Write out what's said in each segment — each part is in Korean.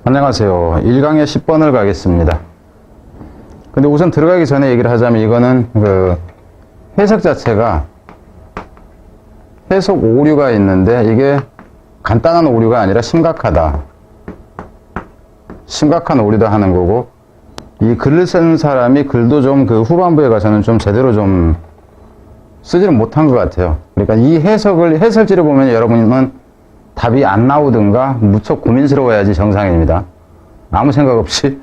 안녕하세요. 1강의 10번을 가겠습니다. 근데 우선 들어가기 전에 얘기를 하자면 이거는 그 해석 자체가 해석 오류가 있는데 이게 간단한 오류가 아니라 심각하다. 심각한 오류다 하는 거고, 이 글을 쓰는 사람이 글도 좀 그 후반부에 가서는 좀 제대로 좀 쓰지를 못한 것 같아요. 그러니까 이 해설지를 보면 여러분은 답이 안 나오든가 무척 고민스러워야지 정상입니다. 아무 생각 없이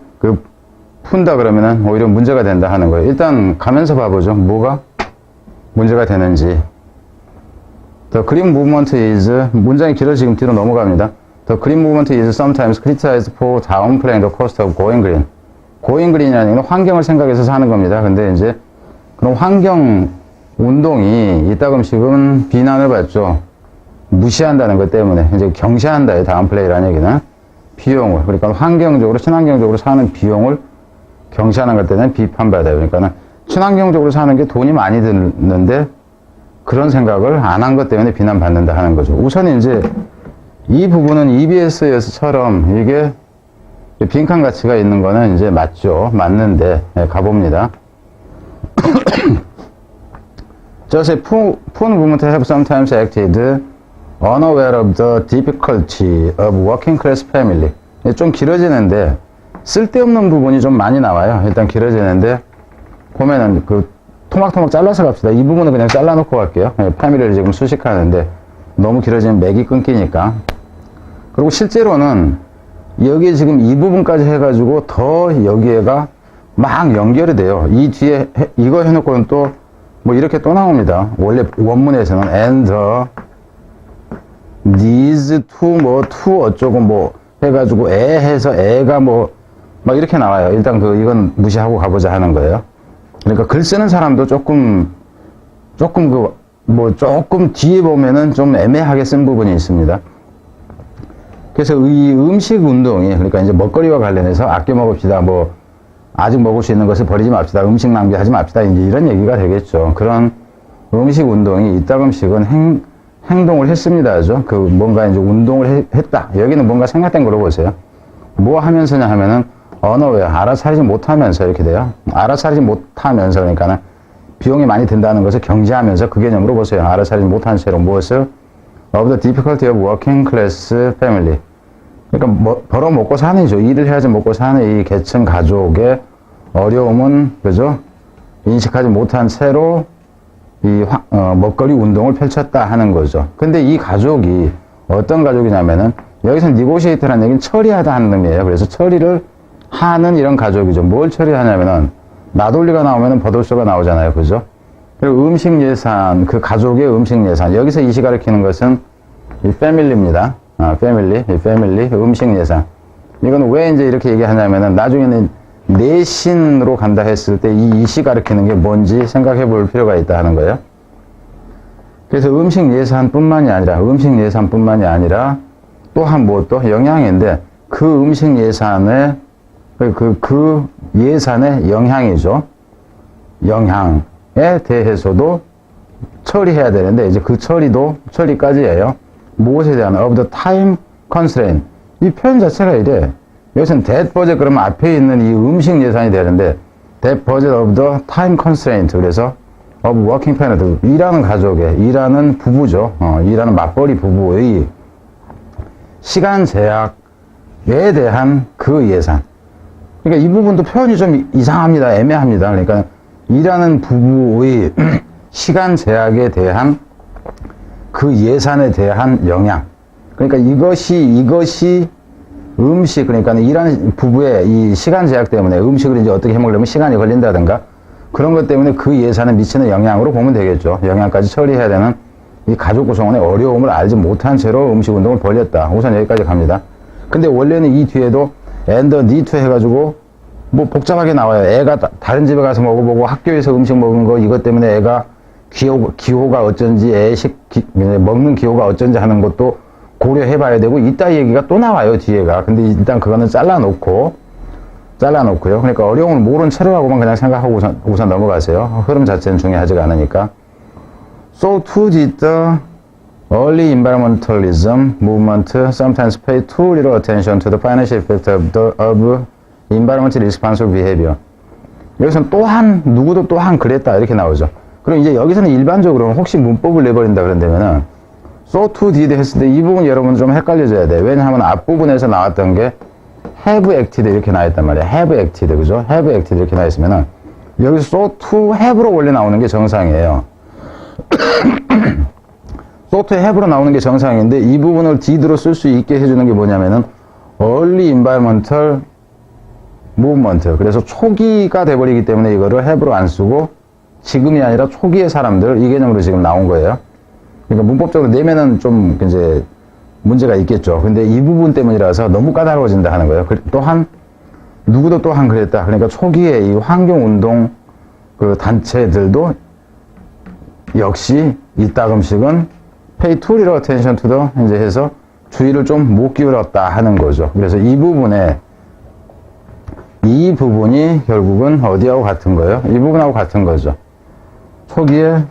푼다 그러면은 오히려 문제가 된다 하는 거예요. 일단 가면서 봐보죠. 뭐가 문제가 되는지. The green movement is, 문장이 길어 지금 뒤로 넘어갑니다. The green movement is sometimes criticized for downplaying the cost of going green. going green이라는 건 환경을 생각해서 사는 겁니다. 근데 이제 그런 환경 운동이 이따금씩은 비난을 받죠. 무시한다는 것 때문에 이제 경시한다의 다운플레이라는 얘기는 비용을, 그러니까 환경적으로 친환경적으로 사는 비용을 경시하는 것 때문에 비판받아요. 그러니까 친환경적으로 사는 게 돈이 많이 드는데 그런 생각을 안 한 것 때문에 비난받는다 하는 거죠. 우선 이제 이 부분은 EBS에서처럼 이게 빈칸 가치가 있는 거는 이제 맞죠. 맞는데 가봅니다. Just a poor movement have sometimes acted unaware of the difficulty of working class family. 좀 길어지는데 쓸데없는 부분이 좀 많이 나와요. 일단 길어지는데 보면은 토막토막 잘라서 갑시다. 이 부분은 그냥 잘라놓고 갈게요. 패밀리를 지금 수식하는데 너무 길어지면 맥이 끊기니까. 그리고 실제로는 여기 지금 이 부분까지 해가지고 더 여기에가 막 연결이 돼요. 이 뒤에 이거 해놓고는 또 뭐 이렇게 또 나옵니다. 원래 원문에서는 and these to 어쩌고 뭐 해가지고 해서 애가 뭐 막 이렇게 나와요. 일단 이건 무시하고 가보자 하는 거예요. 그러니까 글 쓰는 사람도 조금 뒤에 보면은 좀 애매하게 쓴 부분이 있습니다. 그래서 이 음식 운동이, 그러니까 이제 먹거리와 관련해서 아껴 먹읍시다. 뭐 아직 먹을 수 있는 것을 버리지 맙시다. 음식 낭비하지 맙시다. 이제 이런 얘기가 되겠죠. 그런 음식 운동이 이따금씩은 행동을 했습니다죠. 뭔가 이제 운동을 했다. 여기는 뭔가 생각된 걸로 보세요. 뭐 하면서냐 하면은 언어웨어, 알아차리지 못하면서 이렇게 돼요. 알아차리지 못하면서, 그러니까는 비용이 많이 든다는 것을 경제하면서 그 개념으로 보세요. 알아차리지 못한 채로 무엇을? of the difficulty of working class family. 그러니까 벌어 먹고 사는이죠. 일을 해야지 먹고 사는 이 계층 가족의 어려움은, 그죠? 인식하지 못한 채로 먹거리 운동을 펼쳤다 하는 거죠. 근데 이 가족이 어떤 가족이냐면은, 여기서 negotiate라는 얘기는 처리하다 하는 의미예요. 그래서 처리를 하는 이런 가족이죠. 뭘 처리하냐면은, 나돌리가 나오면은 버돌서가 나오잖아요. 그죠? 그리고 음식 예산, 그 가족의 음식 예산. 여기서 이시 가리키는 것은 이 패밀리입니다. 패밀리, 음식 예산. 이건 왜 이제 이렇게 얘기하냐면은 나중에는 내신으로 간다 했을 때 이 이시 가리키는 게 뭔지 생각해 볼 필요가 있다 하는 거예요. 그래서 음식 예산뿐만이 아니라 또한 무엇도 영양인데 그 음식 예산의 그 예산의 영향이죠. 영향에 대해서도 처리해야 되는데 이제 그 처리까지예요. 무엇에 대한 of the time constraint. 이 표현 자체가 이래. 여기서는 that budget 그러면 앞에 있는 이 음식 예산이 되는데 that budget of the time constraint. 그래서 of working parent. 일하는 가족의, 일하는 부부죠. 일하는 맞벌이 부부의 시간 제약에 대한 그 예산. 그러니까 이 부분도 표현이 좀 이상합니다. 애매합니다. 그러니까 일하는 부부의 시간 제약에 대한 그 예산에 대한 영향. 그러니까 이것이 음식, 그러니까 일하는 부부의 이 시간 제약 때문에 음식을 이제 어떻게 해 먹으려면 시간이 걸린다든가 그런 것 때문에 그 예산에 미치는 영향으로 보면 되겠죠. 영향까지 처리해야 되는 이 가족 구성원의 어려움을 알지 못한 채로 음식 운동을 벌였다. 우선 여기까지 갑니다. 근데 원래는 이 뒤에도 and need to 해가지고 뭐 복잡하게 나와요. 애가 다른 집에 가서 먹어보고 학교에서 음식 먹은 거 이것 때문에 애가 기호가 어쩐지 먹는 기호가 어쩐지 하는 것도 고려해봐야 되고 이따 얘기가 또 나와요. 뒤에가. 근데 일단 그거는 잘라놓고요. 그러니까 어려움을 모른 채로라고만 그냥 생각하고 우선 넘어가세요. 흐름 자체는 중요하지가 않으니까. So too did the Early environmentalism movement sometimes pay too little attention to the financial effect of environmentally responsible behavior. 여기서는 또한, 누구도 또한 그랬다. 이렇게 나오죠. 그럼 이제 여기서는 일반적으로 혹시 문법을 내버린다 그런다면은, so to did 했을 때 이 부분 여러분 좀 헷갈려져야 돼. 왜냐하면 앞부분에서 나왔던 게 have acted 이렇게 나왔단 말이야. have acted, 그죠? have acted 이렇게 나왔으면은, 여기서 so to have로 원래 나오는 게 정상이에요. so to have로 나오는 게 정상인데, 이 부분을 did로 쓸 수 있게 해주는 게 뭐냐면은, early environmental movement. 그래서 초기가 돼버리기 때문에 이거를 have로 안 쓰고, 지금이 아니라 초기의 사람들, 이 개념으로 지금 나온 거예요. 그러니까 문법적으로 내면은 좀 이제 문제가 있겠죠. 근데 이 부분 때문이라서 너무 까다로워진다 하는 거예요. 또한, 누구도 또한 그랬다. 그러니까 초기에 이 환경운동 그 단체들도 역시 이따금씩은 pay too little attention to the 이제 해서 주의를 좀 못 기울였다 하는 거죠. 그래서 이 부분이 결국은 어디하고 같은 거예요? 이 부분하고 같은 거죠. 초기에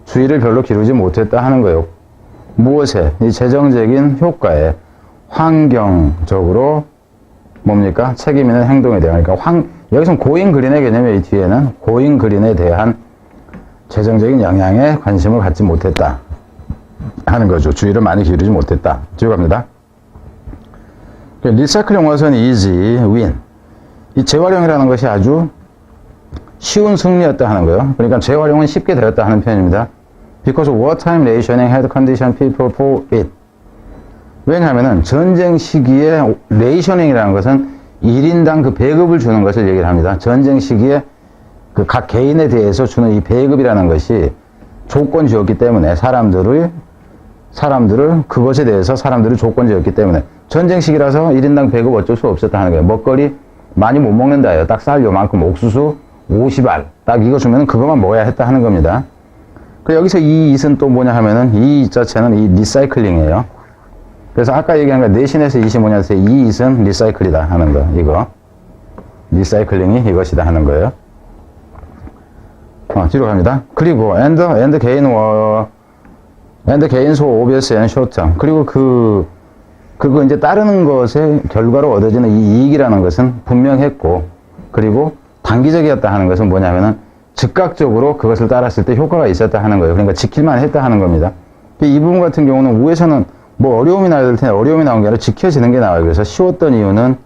주의를 별로 기울이지 못했다 하는 거예요. 무엇에? 이 재정적인 효과에 환경적으로 뭡니까? 책임 있는 행동에 대한, 그러니까 여기서는 고잉 그린의 개념이 이 뒤에는 고잉 그린에 대한 재정적인 영향에 관심을 갖지 못했다 하는 거죠. 주의를 많이 기울이지 못했다. 뒤로 갑니다. 리사이클링 was an easy win. 이 재활용이라는 것이 아주 쉬운 승리였다 하는 거예요. 그러니까 재활용은 쉽게 되었다 하는 표현입니다. Because wartime rationing had conditioned people for it. 왜냐하면은 전쟁 시기에 레이셔닝이라는 것은 1인당 그 배급을 주는 것을 얘기를 합니다. 전쟁 시기에 그 각 개인에 대해서 주는 이 배급이라는 것이 조건지었기 때문에 사람들을 그것에 대해서 사람들을 조건지었기 때문에 전쟁 시기라서 1인당 배급 어쩔 수 없었다 하는 거예요. 먹거리 많이 못 먹는다예요. 딱 쌀 요만큼, 옥수수 50알 딱 이거 주면 그것만 먹어야 했다 하는 겁니다. 여기서 이 it은 또 뭐냐 하면은 이 자체는 이 리사이클링이에요. 그래서 아까 얘기한 거 내신에서 it이 뭐냐 해서 이 it은 리사이클이다 하는 거. 이거 리사이클링이 이것이다 하는 거예요. 뒤로 갑니다. 그리고 and gain so obvious and short term. 그리고 그거 이제 따르는 것의 결과로 얻어지는 이 이익이라는 것은 분명했고, 그리고 단기적이었다 하는 것은 뭐냐면은 즉각적으로 그것을 따랐을 때 효과가 있었다 하는 거예요. 그러니까 지킬만 했다 하는 겁니다. 이 부분 같은 경우는 위에서는 뭐 어려움이 나야 될 텐데 어려움이 나온 게 아니라 지켜지는 게 나와요. 그래서 쉬웠던 이유는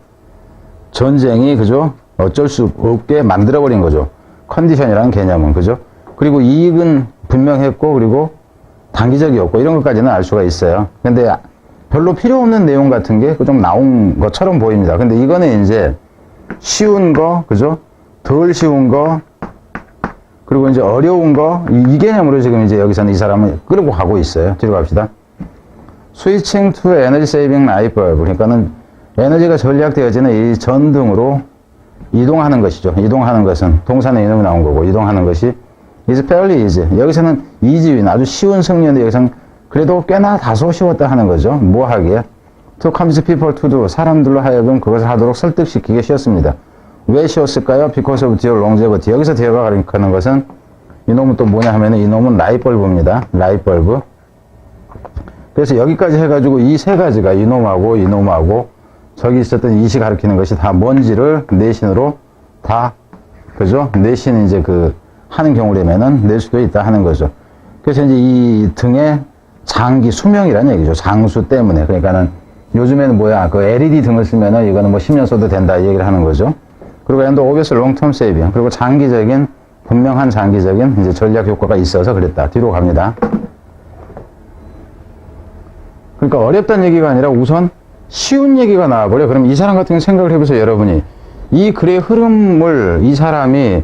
전쟁이 그죠? 어쩔 수 없게 만들어버린 거죠. 컨디션이라는 개념은 그죠? 그리고 이익은 분명했고, 그리고 단기적이었고, 이런 것까지는 알 수가 있어요. 근데 별로 필요 없는 내용 같은 게 좀 나온 것처럼 보입니다. 근데 이거는 이제 쉬운 거, 그죠? 덜 쉬운 거, 그리고 이제 어려운 거, 이 개념으로 지금 이제 여기서는 이 사람을 끌고 가고 있어요. 뒤로 갑시다. Switching to energy saving light bulb. 그러니까는 에너지가 절약되어지는 이 전등으로 이동하는 것이죠. 이동하는 것은 동사는 이놈이 나온 거고, 이동하는 것이 is fairly easy. 여기서는 easy win, 아주 쉬운 승리인데 여기서는 그래도 꽤나 다소 쉬웠다 하는 거죠. 뭐 하기에? To convince people to do. 사람들로 하여금 그것을 하도록 설득시키기 쉬웠습니다. 왜 쉬웠을까요? Because of their longevity. 여기서 theor가 가리키는 것은 이놈은 또 뭐냐 하면은 이놈은 라이트벌브입니다. 라이트벌브. 그래서 여기까지 해가지고 이 세 가지가 이놈하고 저기 있었던 이시 가리키는 것이 다 뭔지를 내신으로 다 그죠? 내신 이제 그 하는 경우라면은 낼 수도 있다 하는 거죠. 그래서 이제 이 등의 장기 수명이라는 얘기죠. 장수 때문에. 그러니까는 요즘에는 뭐야 그 LED 등을 쓰면은 이거는 뭐 10년 써도 된다 이 얘기를 하는 거죠. 그리고 and obvious long-term saving. 그리고 분명한 장기적인 이제 전략 효과가 있어서 그랬다. 뒤로 갑니다. 그러니까 어렵다는 얘기가 아니라 우선 쉬운 얘기가 나와버려. 그럼 이 사람 같은 경우 생각을 해보세요, 여러분이. 이 글의 흐름을, 이 사람이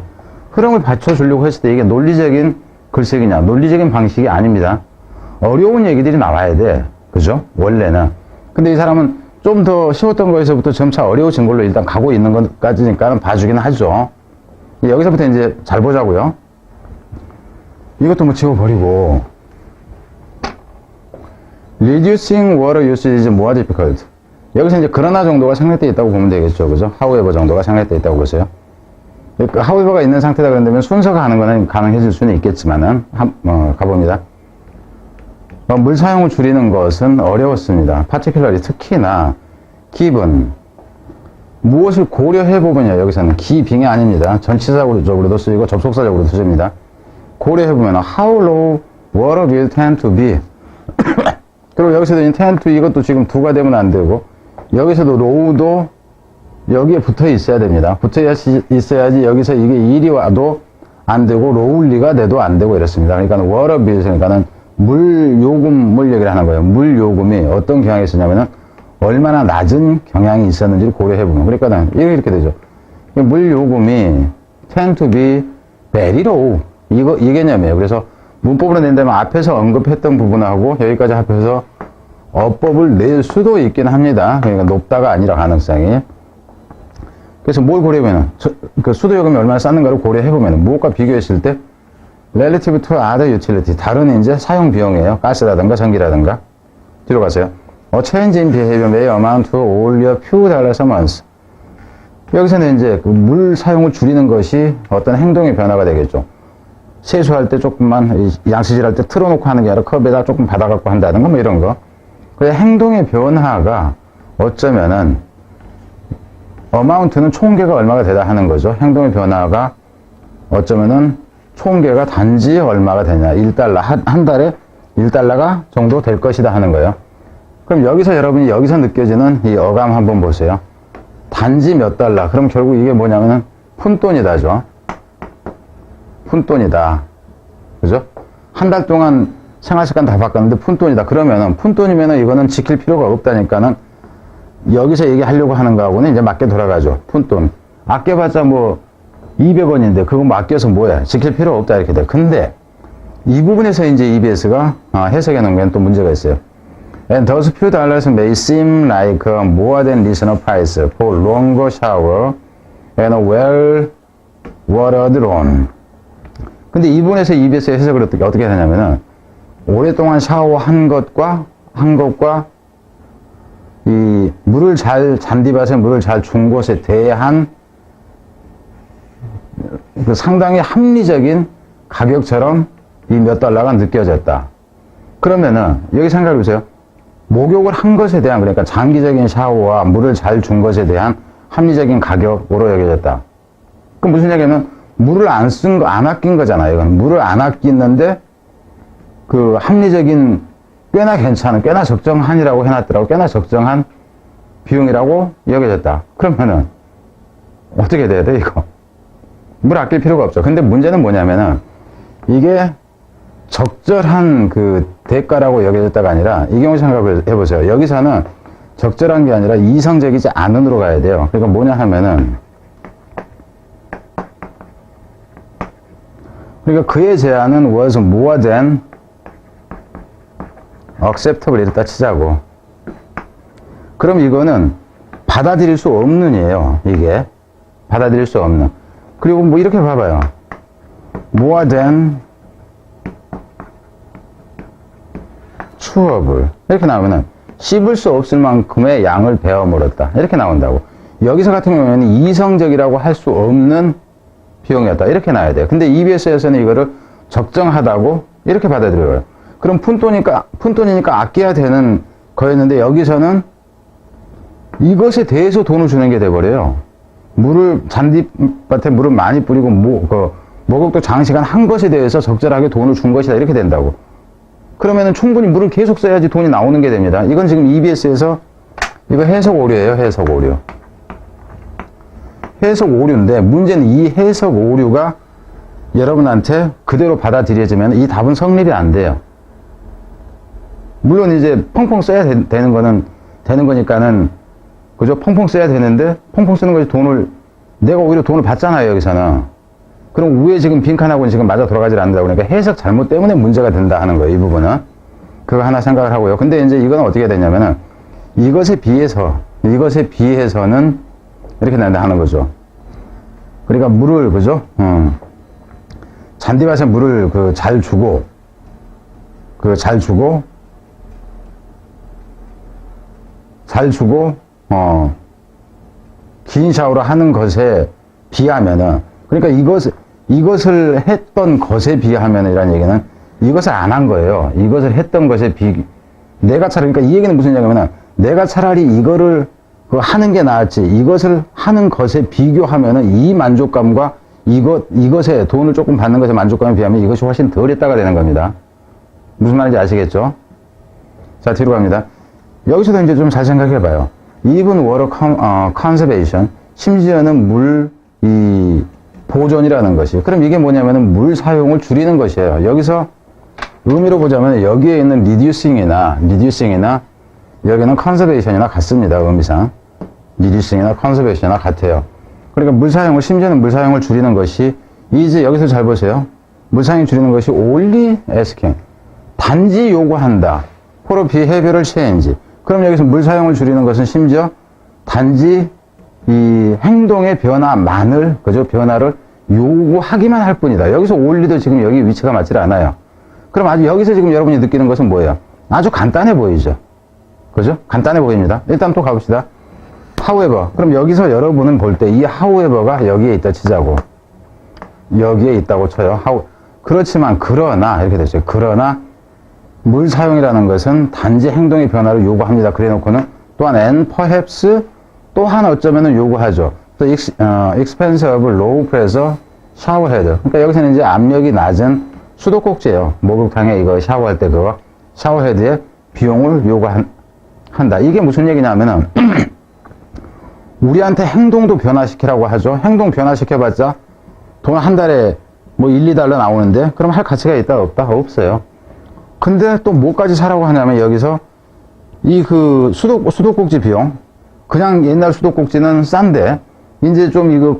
흐름을 받쳐주려고 했을 때 이게 논리적인 글쓰기냐, 논리적인 방식이 아닙니다. 어려운 얘기들이 나와야 돼. 그죠? 원래는. 근데 이 사람은 좀 더 쉬웠던 거에서부터 점차 어려워진 걸로 일단 가고 있는 것까지니까는 봐주긴 하죠. 여기서부터 이제 잘 보자고요. 이것도 뭐 지워버리고. Reducing water usage is more difficult. 여기서 이제 그러나 정도가 생략되어 있다고 보면 되겠죠. 그죠? however 정도가 생략되어 있다고 보세요. however가 있는 상태다 그런다면 순서가 하는 거는 가능해질 수는 있겠지만은, 가봅니다. 물 사용을 줄이는 것은 어려웠습니다. particularly 특히나 given 무엇을 고려해보면요. 여기서는 기빙이 아닙니다. 전치사적으로도 쓰이고 접속사적으로도 쓰입니다. 고려해보면 how low water will tend to be 그리고 여기서도 tend to 이것도 지금 두가 되면 안 되고 여기서도 low도 여기에 붙어 있어야 됩니다. 붙어 있어야지 여기서 이게 일이 와도 안 되고 lowly가 돼도 안 되고 이렇습니다. 그러니까 water bill 그러니까는 물 요금을 얘기를 하는 거예요. 물 요금이 어떤 경향이 있었냐면은 얼마나 낮은 경향이 있었는지를 고려해보면 그러니까는 이렇게 되죠. 물 요금이 tend to be very low 이 개념이에요. 그래서 문법으로 낸다면 앞에서 언급했던 부분하고 여기까지 합해서 어법을 낼 수도 있긴 합니다. 그러니까 높다가 아니라 가능성이. 그래서 뭘 고려해보면 그 수도 요금이 얼마나 쌌는가를 고려해보면 무엇과 비교했을 때 relative to other utility 다른 이제 사용 비용이에요. 가스라든가 전기라든가. 뒤로 가세요. A change in behavior may amount to only a few dollars a month. 여기서는 이제 그 물 사용을 줄이는 것이 어떤 행동의 변화가 되겠죠. 세수할 때 조금만, 양치질 할 때 틀어놓고 하는 게 아니라 컵에다 조금 받아갖고 한다든가 뭐 이런 거. 그래서 행동의 변화가 어쩌면은 amount는 총계가 얼마가 되다 하는 거죠. 행동의 변화가 어쩌면은 총계가 단지 얼마가 되냐. 1달러, 한 달에 1달러가 정도 될 것이다 하는 거예요. 그럼 여기서 여러분이 여기서 느껴지는 이 어감 한번 보세요. 단지 몇 달러. 그럼 결국 이게 뭐냐면은 푼돈이다죠. 푼돈이다. 그죠? 한 달 동안 생활습관 다 바꿨는데 푼돈이다. 그러면은 푼돈이면은 이거는 지킬 필요가 없다니까는 여기서 얘기하려고 하는 거하고는 이제 맞게 돌아가죠. 푼돈. 아껴봤자 뭐 200원인데 그거 뭐 아껴서 뭐야. 지킬 필요 없다 이렇게 돼. 근데 이 부분에서 이제 EBS가 해석해 놓은 건 또 문제가 있어요. And those few dollars may seem like more than reasonable price for longer shower and a well-watered lawn. 근데 이 부분에서 EBS의 해석을 어떻게 하냐면은 오랫동안 샤워한 것과 이 물을 잔디밭에 물을 잘 준 것에 대한 그 상당히 합리적인 가격처럼 이 몇 달러가 느껴졌다. 그러면은 여기 생각해 보세요. 목욕을 한 것에 대한 그러니까 장기적인 샤워와 물을 잘 준 것에 대한 합리적인 가격으로 여겨졌다. 그럼 무슨 얘기냐면 물을 안 아낀 거잖아요. 이건 물을 안 아끼는데 그 합리적인 꽤나 괜찮은 꽤나 적정한이라고 해놨더라고. 꽤나 적정한 비용이라고 여겨졌다. 그러면은 어떻게 돼야 돼 이거? 물 아낄 필요가 없죠. 근데 문제는 뭐냐면은 이게 적절한 그 대가라고 여겨졌다가 아니라 이 경우 생각을 해보세요. 여기서는 적절한 게 아니라 이성적이지 않은으로 가야 돼요. 그러니까 뭐냐 하면은 그러니까 그의 제안은 was more than acceptable 이랬다 치자고. 그럼 이거는 받아들일 수 없는이에요. 이게 받아들일 수 없는. 그리고 뭐 이렇게 봐봐요. more than chewable 이렇게 나오면은 씹을 수 없을 만큼의 양을 베어 물었다 이렇게 나온다고. 여기서 같은 경우에는 이성적이라고 할 수 없는 비용이었다 이렇게 나와야 돼요. 근데 EBS에서는 이거를 적정하다고 이렇게 받아들여요. 그럼 푼돈이니까 아껴야 되는 거였는데 여기서는 이것에 대해서 돈을 주는 게 돼버려요. 잔디밭에 물을 많이 뿌리고 목욕도 장시간 한 것에 대해서 적절하게 돈을 준 것이다 이렇게 된다고. 그러면은 충분히 물을 계속 써야지 돈이 나오는 게 됩니다. 이건 지금 EBS에서 이거 해석 오류예요. 해석 오류. 해석 오류인데 문제는 이 해석 오류가 여러분한테 그대로 받아들여지면 이 답은 성립이 안 돼요. 물론 이제 펑펑 써야 되는 거니까는 그죠? 펑펑 써야 되는데 펑펑 쓰는 것이 내가 오히려 돈을 받잖아요. 여기서는. 그럼 위에 지금 빈칸하고는 지금 맞아 돌아가질 않는다고. 그러니까 해석 잘못 때문에 문제가 된다 하는 거예요. 이 부분은. 그거 하나 생각을 하고요. 근데 이제 이건 어떻게 되냐면은 이것에 비해서는 이렇게 난다 하는 거죠. 그러니까 물을 그죠? 잔디밭에 물을 잘 주고 긴 샤워를 하는 것에 비하면은 그러니까 이것을 했던 것에 비하면은 이라는 얘기는 이것을 안 한 거예요. 이것을 했던 것에 내가 차라리, 그러니까 이 얘기는 무슨 얘기냐면, 내가 차라리 이거를 하는 게 나았지, 이것을 하는 것에 비교하면은 이 만족감과 이것에 돈을 조금 받는 것에 만족감에 비하면 이것이 훨씬 덜 했다가 되는 겁니다. 무슨 말인지 아시겠죠? 자, 뒤로 갑니다. 여기서도 이제 좀 잘 생각해 봐요. Even water conservation, 심지어는 이 보존이라는 것이. 그럼 이게 뭐냐면은 물 사용을 줄이는 것이에요. 여기서 의미로 보자면 여기에 있는 reducing이나 여기는 conservation이나 같습니다. 의미상. reducing이나 conservation이나 같아요. 그러니까 심지어는 물 사용을 줄이는 것이, 이제 여기서 잘 보세요. 물 사용 줄이는 것이 only asking. 단지 요구한다. for a behavioral change. 그럼 여기서 물 사용을 줄이는 것은 심지어 단지 이 행동의 변화를 요구하기만 할 뿐이다. 여기서 only도 지금 여기 위치가 맞질 않아요. 그럼 아주 여기서 지금 여러분이 느끼는 것은 뭐예요? 아주 간단해 보이죠? 그죠? 간단해 보입니다. 일단 또 가봅시다. however. 그럼 여기서 여러분은 볼 때 이 however가 여기에 있다 치자고. 여기에 있다고 쳐요. 그렇지만, 그러나, 이렇게 됐어요. 그러나, 물 사용이라는 것은 단지 행동의 변화를 요구합니다. 그래 놓고는 또한 and perhaps 또한 어쩌면은 요구하죠. The expense of low pressure shower head. 그러니까 여기서는 이제 압력이 낮은 수도꼭지예요. 목욕탕에 이거 샤워할 때 그거 샤워 헤드에 비용을 요구한다. 이게 무슨 얘기냐면은 우리한테 행동도 변화시키라고 하죠. 행동 변화시켜봤자 돈 한 달에 뭐 1, 2달러 나오는데 그럼 할 가치가 있다 없다? 없어요. 근데 또 뭐까지 사라고 하냐면 여기서 이 수도꼭지 비용, 그냥 옛날 수도꼭지는 싼데 이제 좀 이거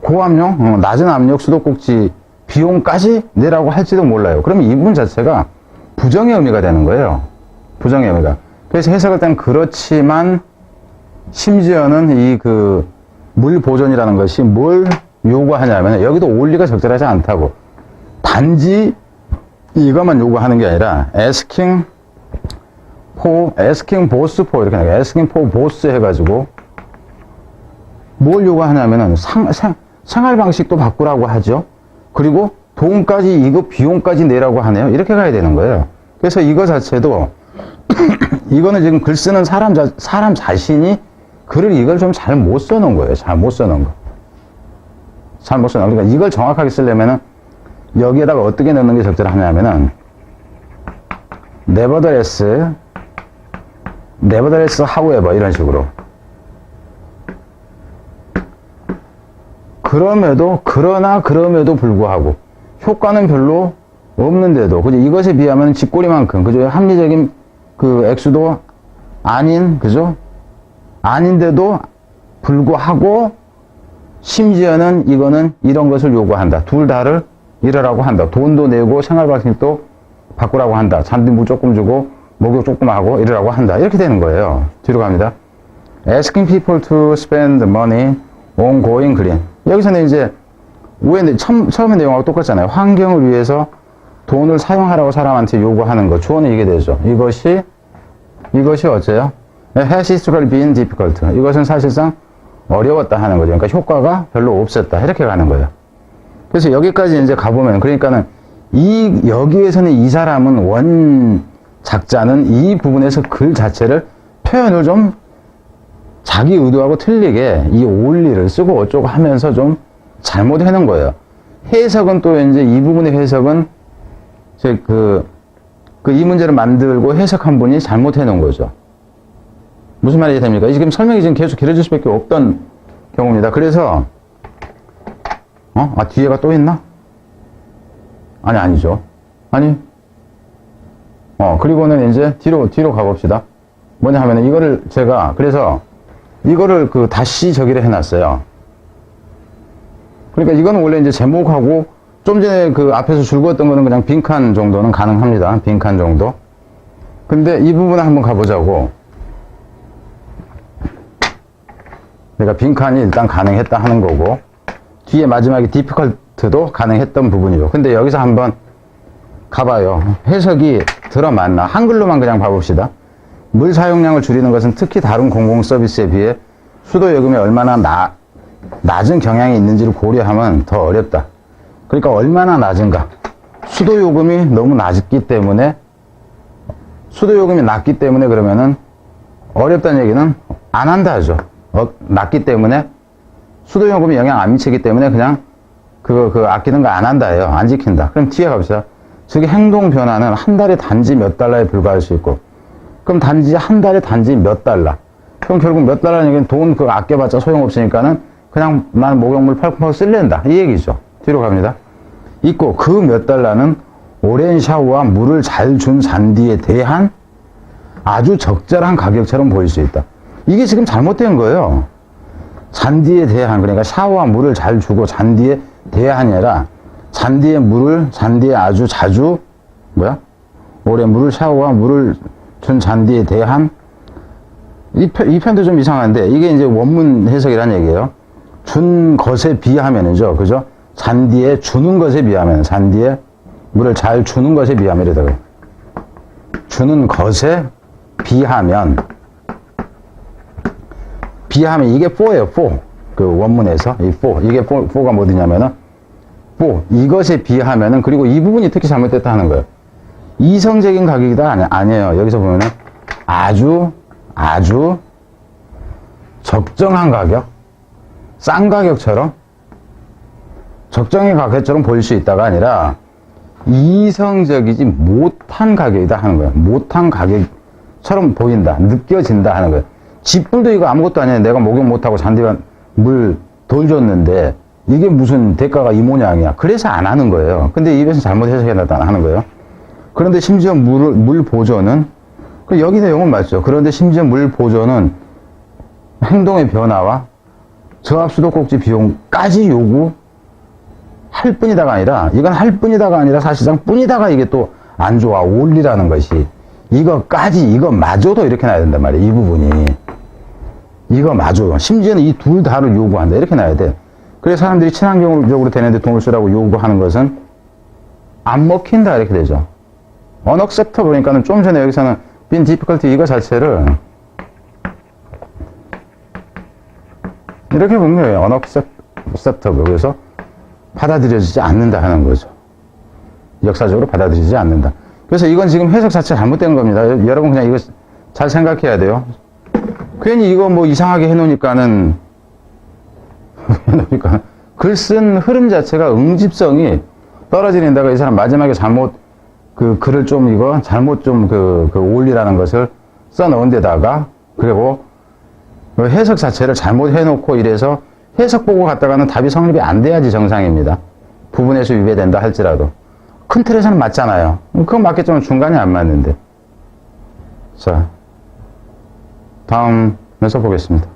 고압용, 낮은 압력 수도꼭지 비용까지 내라고 할지도 몰라요. 그러면 이 부분 자체가 부정의 의미가 되는 거예요. 부정의 의미가. 그래서 해석할 땐 그렇지만 심지어는 물 보존이라는 것이 뭘 요구하냐면 여기도 only가 적절하지 않다고. 단지 이것만 요구하는 게 아니라 asking both for 이렇게 나와요. asking for both 해가지고 뭘 요구하냐면은 생활 방식도 바꾸라고 하죠. 그리고 돈까지 이거 비용까지 내라고 하네요. 이렇게 가야 되는 거예요. 그래서 이거 자체도 이거는 지금 글 쓰는 사람 자신이 글을 이걸 좀 잘 못 써놓은 거예요. 잘 못 써놓은 거. 그러니까 이걸 정확하게 쓰려면은 여기에다가 어떻게 넣는 게 적절하냐면은 nevertheless however 이런 식으로. 그럼에도 불구하고 효과는 별로 없는데도 그죠? 이것에 비하면 쥐꼬리만큼 그죠? 합리적인 액수도 아닌 그죠? 아닌데도 불구하고 심지어는 이거는 이런 것을 요구한다. 둘 다를 이러라고 한다. 돈도 내고 생활 방식도 바꾸라고 한다. 잔디 물 조금 주고 목욕 조금 하고 이러라고 한다. 이렇게 되는 거예요. 뒤로 갑니다. Asking people to spend money on going green. 여기서는 이제 처음의 내용하고 똑같잖아요. 환경을 위해서 돈을 사용하라고 사람한테 요구하는 거. 주어는 이게 되죠. 이것이 어째요? Has historically been difficult. 이것은 사실상 어려웠다 하는 거죠. 그러니까 효과가 별로 없었다. 이렇게 가는 거예요. 그래서 여기까지 이제 가보면, 그러니까는 여기에서는 이 사람은 작자는 이 부분에서 글 자체를 표현을 좀 자기 의도하고 틀리게 이 only를 쓰고 어쩌고 하면서 좀 잘못해 놓은 거예요. 해석은 또 이제 이 부분의 해석은 이 문제를 만들고 해석한 분이 잘못해 놓은 거죠. 무슨 말이 됩니까? 지금 설명이 지금 계속 길어질 수밖에 없던 경우입니다. 그래서 뒤에가 또 있나? 아니죠. 그리고는 이제 뒤로 가봅시다. 뭐냐 하면은 이거를 제가 다시 저기를 해놨어요. 그러니까 이거는 원래 이제 제목하고 좀 전에 앞에서 줄 그었던 거는 그냥 빈칸 정도는 가능합니다. 빈칸 정도. 근데 이 부분을 한번 가보자고. 그러니까 빈칸이 일단 가능했다 하는 거고, 뒤에 마지막에 difficult도 가능했던 부분이죠. 근데 여기서 한번 가봐요. 해석이 들어맞나? 한글로만 그냥 봐봅시다. 물 사용량을 줄이는 것은 특히 다른 공공 서비스에 비해 수도 요금이 얼마나 낮은 경향이 있는지를 고려하면 더 어렵다. 그러니까 얼마나 낮은가? 수도 요금이 너무 낮기 때문에, 그러면은 어렵다는 얘기는 안 한다 하죠. 낮기 때문에 수도 요금이 영향 안 미치기 때문에 그냥 아끼는 거 안 한다예요. 안 지킨다. 그럼 뒤에 갑시다. 즉 행동 변화는 한 달에 단지 몇 달러에 불과할 수 있고, 그럼 단지 한 달에 단지 몇 달러. 그럼 결국 몇 달러는 얘기는 돈 아껴봤자 소용없으니까는 그냥 난 목욕물 펄펄 쓸랜다. 이 얘기죠. 뒤로 갑니다. 있고 그 몇 달러는 오랜 샤워와 물을 잘 준 잔디에 대한 아주 적절한 가격처럼 보일 수 있다. 이게 지금 잘못된 거예요. 잔디에 대한, 그러니까 샤워와 물을 잘 주고 잔디에 대한이 아니라 잔디에 아주 자주 오래 물을 샤워와 물을 준 잔디에 대한, 이 편도 좀 이상한데 이게 이제 원문 해석이란 얘기예요. 준 것에 비하면이죠. 그죠? 잔디에 주는 것에 비하면, 잔디에 물을 잘 주는 것에 비하면, 이러다가 주는 것에 비하면 이게 for예요. for. 그 원문에서 이 for, 이게 for가 뭐냐면은 for, 이것에 비하면은, 그리고 이 부분이 특히 잘못됐다 하는 거예요. 이성적인 가격이다 아니에요. 여기서 보면은 아주 적정한 가격, 싼 가격처럼, 적정의 가격처럼 보일 수 있다가 아니라 이성적이지 못한 가격이다 하는 거예요. 못한 가격처럼 보인다, 느껴진다 하는 거예요. 집불도 이거 아무것도 아니에요. 내가 목욕 못하고 잔디만 물 돌 줬는데 이게 무슨 대가가 이 모양이야. 그래서 안 하는 거예요. 근데 입에서 잘못 해석해놨다 하는 거예요. 그런데 심지어 물 보존은, 여기 내용은 맞죠. 그런데 심지어 물 보존은 행동의 변화와 저압 수도꼭지 비용까지 요구할 뿐이다가 아니라, 이건 할 뿐이다가 아니라 사실상 뿐이다가 이게 또 안 좋아. 올리라는 것이. 이거마저도 이렇게 나야 된단 말이에요. 이 부분이. 이거마저. 심지어는 이 둘 다를 요구한다. 이렇게 나야 돼. 그래서 사람들이 친환경적으로 되는데 돈을 쓰라고 요구하는 것은 안 먹힌다. 이렇게 되죠. unacceptable. 그러니까는 좀 전에 여기서는 been difficult 이거 자체를 이렇게 보면 거예요. unacceptable. 그래서 받아들여지지 않는다 하는 거죠. 역사적으로 받아들이지 않는다. 그래서 이건 지금 해석 자체가 잘못된 겁니다. 여러분 그냥 이거 잘 생각해야 돼요. 괜히 이거 뭐 이상하게 해놓으니까는 글 쓴 흐름 자체가 응집성이 떨어지는 데다가 이 사람 마지막에 잘못 글을 좀 잘못 올리라는 것을 써놓은 데다가, 그리고 해석 자체를 잘못 해놓고 이래서 해석 보고 갔다가는 답이 성립이 안 돼야지 정상입니다. 부분에서 위배된다 할지라도. 큰 틀에서는 맞잖아요. 그건 맞겠지만 중간에 안 맞는데. 자, 다음 면서 보겠습니다.